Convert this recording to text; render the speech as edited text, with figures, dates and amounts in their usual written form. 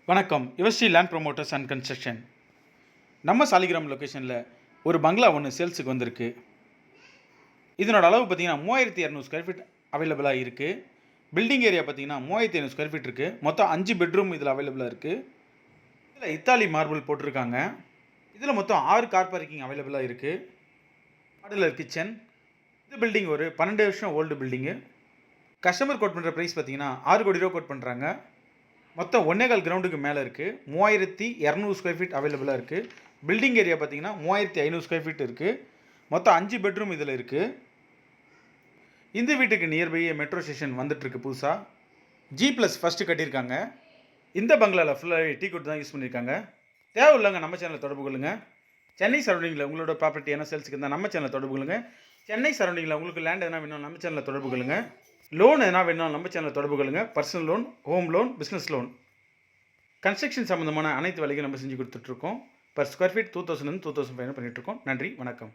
வணக்கம். Yuvasri land promoters and construction. நம்ம சாலிகிராம் லொக்கேஷனில் ஒரு பங்களா ஒன்று சேல்ஸுக்கு வந்திருக்கு. இதனோட அளவு பார்த்தீங்கன்னா 3200 ஸ்கொயர் ஃபீட் அவைலபிளாக இருக்குது. பில்டிங் ஏரியா பார்த்தீங்கன்னா 3500 ஸ்கொயர் ஃபீட் இருக்குது. மொத்தம் 5 பெட்ரூம் இதில் அவைலபிளாக இருக்குது. இதில் இத்தாலி மார்பிள் போட்டிருக்காங்க. இதில் மொத்தம் 6 கார் பார்க்கிங் அவைலபிளாக இருக்குது. Modular kitchen. இந்த பில்டிங் ஒரு 12 வருஷம் ஓல்டு பில்டிங்கு. கஸ்டமர் கோட் பண்ணுற ப்ரைஸ் பார்த்தீங்கன்னா 6 கோடி ரூபா கோட் பண்ணுறாங்க. மொத்தம் 1.25 கிரவுண்டுக்கு மேலே இருக்குது. 3200 ஸ்கொயர் ஃபீட் அவைலபிளாக இருக்குது. பில்டிங் ஏரியா பார்த்தீங்கன்னா 3500 ஸ்கொயர் ஃபீட் இருக்குது. மொத்தம் 5 பெட்ரூம் இதில் இருக்குது. இந்த வீட்டுக்கு நியர்பையே மெட்ரோ ஸ்டேஷன் வந்துட்டுருக்கு. புதுசாக G+ ஃபஸ்ட்டு கட்டியிருக்காங்க. இந்த பங்களாவில் ஃபுல்லாக டீ குட் தான் யூஸ் பண்ணியிருக்காங்க. தேவையில்லைங்க நம்ம சேனலை தொடர்பு கொள்ளுங்கள். சென்னை சரௌண்டிங்கில் உங்களோட ப்ராப்பர்ட்டி என்ன சேல்ஸுக்கு இருந்தால் நம்ம சேனலை தொடர்பு கொள்ளுங்கள். சென்னை சரௌண்டிங்கில் உங்களுக்கு லேண்ட் எதனா வேணும் நம்ம சேனலில் தொடர்பு கொள்ளுங்கள். லோன் எதனா வேணும் நம்ம சேனலில் தொடர்பு கொள்ளுங்கள். Personal loan, home loan, business loan, construction சம்மந்தமான அனைத்து வேலைகளும் நம்ம செஞ்சு கொடுத்துட்ருக்கோம். பர் ஸ்கொயர் ஃபீட் 2000 2500 பண்ணிகிட்ருக்கோம். நன்றி, வணக்கம்.